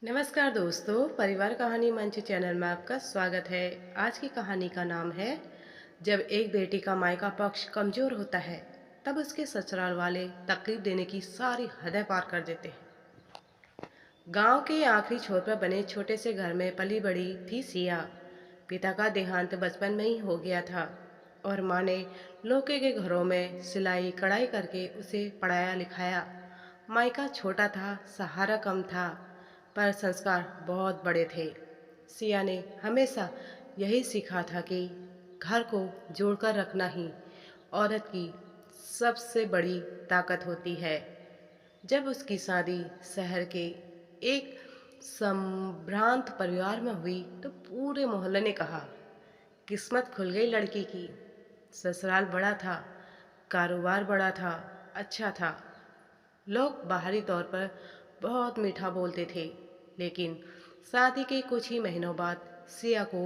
नमस्कार दोस्तों, परिवार कहानी मंच चैनल में आपका स्वागत है। आज की कहानी का नाम है जब एक बेटी का मायका पक्ष कमजोर होता है तब उसके ससुराल वाले तकलीफ देने की सारी हदें पार कर देते हैं। गांव के आखिरी छोर पर बने छोटे से घर में पली बड़ी थी सिया। पिता का देहांत बचपन में ही हो गया था और माँ ने लोके के घरों में सिलाई कढ़ाई करके उसे पढ़ाया लिखाया। मायका छोटा था, सहारा कम था, पर संस्कार बहुत बड़े थे। सिया ने हमेशा यही सीखा था कि घर को जोड़कर रखना ही औरत की सबसे बड़ी ताकत होती है। जब उसकी शादी शहर के एक संभ्रांत परिवार में हुई तो पूरे मोहल्ले ने कहा, किस्मत खुल गई लड़की की। ससुराल बड़ा था, कारोबार बड़ा था, अच्छा था। लोग बाहरी तौर पर बहुत मीठा बोलते थे, लेकिन शादी के कुछ ही महीनों बाद सिया को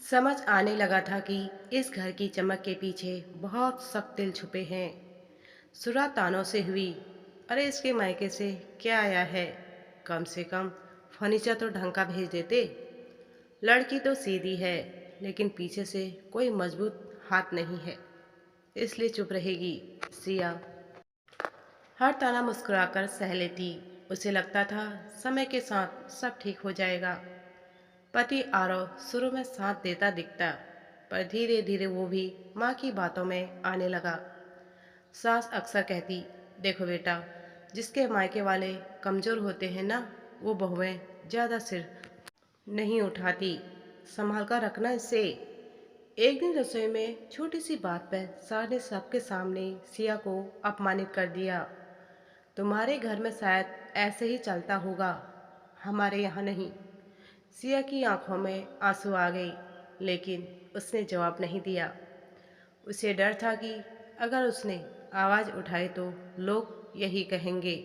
समझ आने लगा था कि इस घर की चमक के पीछे बहुत सख्त दिल छुपे हैं। शुरुआत तानों से हुई, अरे इसके मायके से क्या आया है, कम से कम फर्नीचर तो ढंग का भेज देते। लड़की तो सीधी है, लेकिन पीछे से कोई मजबूत हाथ नहीं है, इसलिए चुप रहेगी। सिया हर ताना मुस्कुराकर सह लेती। उसे लगता था समय के साथ सब ठीक हो जाएगा। पति आरव शुरू में साथ देता दिखता, पर धीरे धीरे वो भी माँ की बातों में आने लगा। सास अक्सर कहती, देखो बेटा, जिसके मायके वाले कमज़ोर होते हैं ना, वो बहुएं ज़्यादा सिर नहीं उठाती, संभाल कर रखना इसे। एक दिन रसोई में छोटी सी बात पर सास ने सबके सामने सिया को अपमानित कर दिया। तुम्हारे घर में शायद ऐसे ही चलता होगा, हमारे यहाँ नहीं। सिया की आंखों में आंसू आ गई, लेकिन उसने जवाब नहीं दिया। उसे डर था कि अगर उसने आवाज़ उठाई तो लोग यही कहेंगे,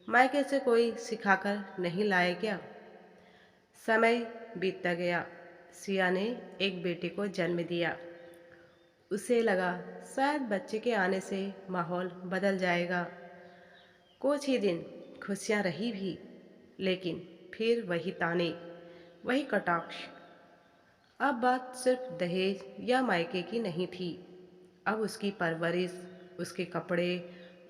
मायके से कोई सिखाकर नहीं लाए क्या। समय बीतता गया। सिया ने एक बेटे को जन्म दिया। उसे लगा शायद बच्चे के आने से माहौल बदल जाएगा। कुछ ही दिन खुशियाँ रही भी, लेकिन फिर वही ताने, वही कटाक्ष। अब बात सिर्फ दहेज या मायके की नहीं थी। अब उसकी परवरिश, उसके कपड़े,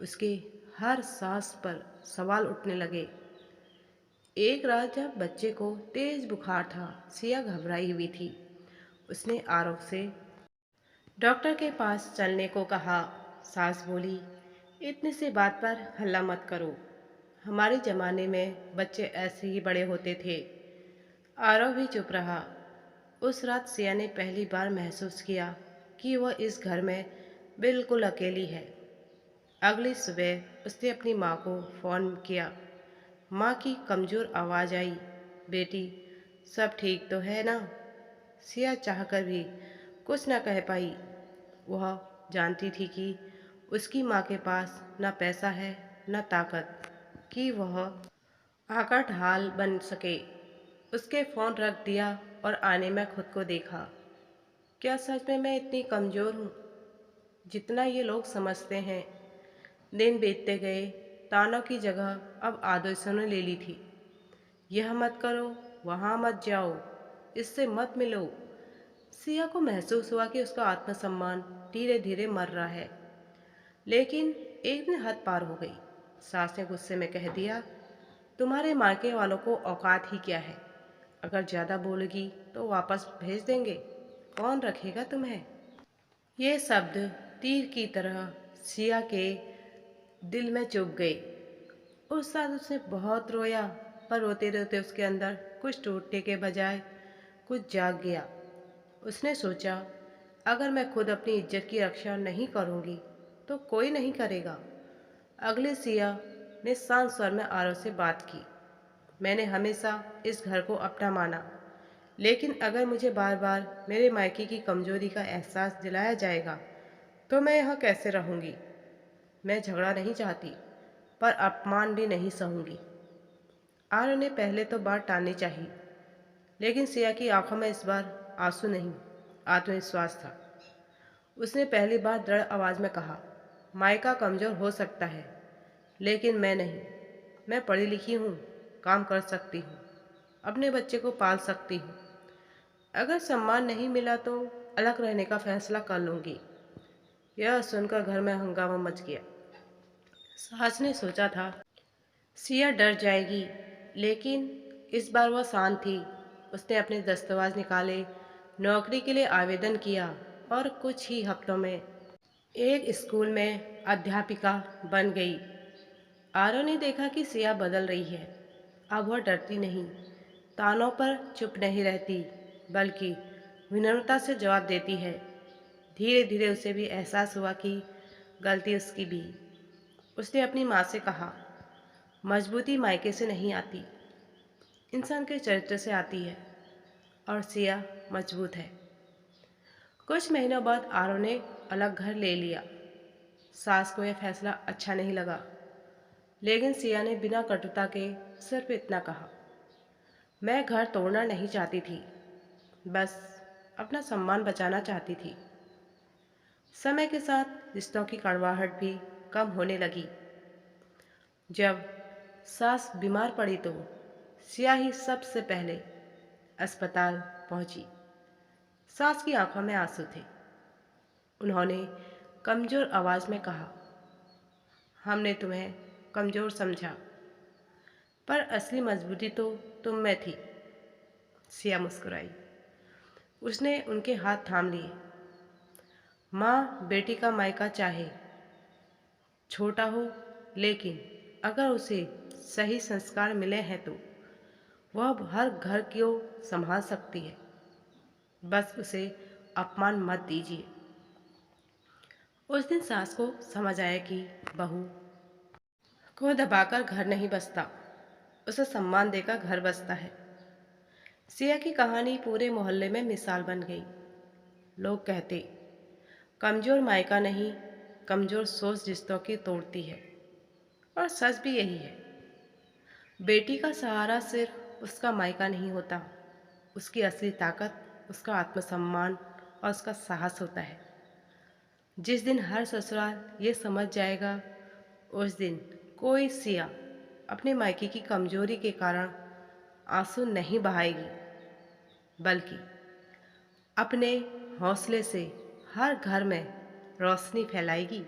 उसके हर सांस पर सवाल उठने लगे। एक रात जब बच्चे को तेज बुखार था, सिया घबराई हुई थी। उसने आरव से डॉक्टर के पास चलने को कहा। सास बोली, इतनी सी बात पर हल्ला मत करो, हमारे ज़माने में बच्चे ऐसे ही बड़े होते थे। आरव भी चुप रहा। उस रात सिया ने पहली बार महसूस किया कि वह इस घर में बिल्कुल अकेली है। अगली सुबह उसने अपनी माँ को फ़ोन किया। माँ की कमज़ोर आवाज़ आई, बेटी सब ठीक तो है ना। सिया चाहकर भी कुछ न कह पाई। वह जानती थी कि उसकी माँ के पास न पैसा है न ताकत कि वह आकर ढाल बन सके। उसके फ़ोन रख दिया और आईने में खुद को देखा। क्या सच में मैं इतनी कमज़ोर हूँ जितना ये लोग समझते हैं। दिन बीतते गए, तानों की जगह अब आदेशों ने ले ली थी। यह मत करो, वहाँ मत जाओ, इससे मत मिलो। सिया को महसूस हुआ कि उसका आत्मसम्मान धीरे धीरे मर रहा है। लेकिन एक दिन हद पार हो गई। सास ने गुस्से में कह दिया, तुम्हारे मायके वालों को औकात ही क्या है, अगर ज़्यादा बोलेगी तो वापस भेज देंगे, कौन रखेगा तुम्हें। ये शब्द तीर की तरह सिया के दिल में चुभ गए। उस रात उसने बहुत रोया, पर रोते रोते उसके अंदर कुछ टूटने के बजाय कुछ जाग गया। उसने सोचा, अगर मैं खुद अपनी इज्जत की रक्षा नहीं करूंगी तो कोई नहीं करेगा। अगले सिया ने शांत स्वर में आरव से बात की। मैंने हमेशा इस घर को अपना माना, लेकिन अगर मुझे बार बार मेरे मायके की कमजोरी का एहसास दिलाया जाएगा तो मैं यहाँ कैसे रहूँगी। मैं झगड़ा नहीं चाहती, पर अपमान भी नहीं सहूँगी। आर्य ने पहले तो बात टालनी चाहिए, लेकिन सिया की आंखों में इस बार आंसू नहीं, आत्मविश्वास था। उसने पहली बार दृढ़ आवाज़ में कहा, मायका कमज़ोर हो सकता है, लेकिन मैं नहीं। मैं पढ़ी लिखी हूँ, काम कर सकती हूँ, अपने बच्चे को पाल सकती हूँ। अगर सम्मान नहीं मिला तो अलग रहने का फैसला कर लूँगी। यह सुनकर घर में हंगामा मच गया। सास ने सोचा था सिया डर जाएगी, लेकिन इस बार वह शांत थी। उसने अपने दस्तावेज निकाले, नौकरी के लिए आवेदन किया और कुछ ही हफ्तों में एक स्कूल में अध्यापिका बन गई। आरव ने देखा कि सिया बदल रही है। अब वह डरती नहीं, तानों पर चुप नहीं रहती, बल्कि विनम्रता से जवाब देती है। धीरे धीरे उसे भी एहसास हुआ कि गलती उसकी भी। उसने अपनी माँ से कहा, मजबूती मायके से नहीं आती, इंसान के चरित्र से आती है, और सिया मजबूत है। कुछ महीनों बाद आरव ने अलग घर ले लिया। सास को यह फैसला अच्छा नहीं लगा, लेकिन सिया ने बिना कटुता के सिर्फ इतना कहा, मैं घर तोड़ना नहीं चाहती थी, बस अपना सम्मान बचाना चाहती थी। समय के साथ रिश्तों की कड़वाहट भी कम होने लगी। जब सास बीमार पड़ी तो सिया ही सबसे पहले अस्पताल पहुंची। सास की आंखों में आंसू थे। उन्होंने कमजोर आवाज में कहा, हमने तुम्हें कमजोर समझा, पर असली मजबूती तो तुम में थी। सिया मुस्कुराई। उसने उनके हाथ थाम लिए। माँ बेटी का मायका चाहे छोटा हो, लेकिन अगर उसे सही संस्कार मिले हैं तो वह हर घर को संभाल सकती है। बस उसे अपमान मत दीजिए। उस दिन सास को समझ आया कि बहू को दबाकर घर नहीं बसता, उसे सम्मान देकर घर बसता है। सिया की कहानी पूरे मोहल्ले में मिसाल बन गई। लोग कहते, कमजोर मायका नहीं, कमजोर सोच रिश्तों की तोड़ती है। और सच भी यही है। बेटी का सहारा सिर्फ उसका मायका नहीं होता, उसकी असली ताकत उसका आत्मसम्मान और उसका साहस होता है। जिस दिन हर ससुराल ये समझ जाएगा, उस दिन कोई सिया अपने मायके की कमजोरी के कारण आंसू नहीं बहाएगी, बल्कि अपने हौसले से हर घर में रोशनी फैलाएगी।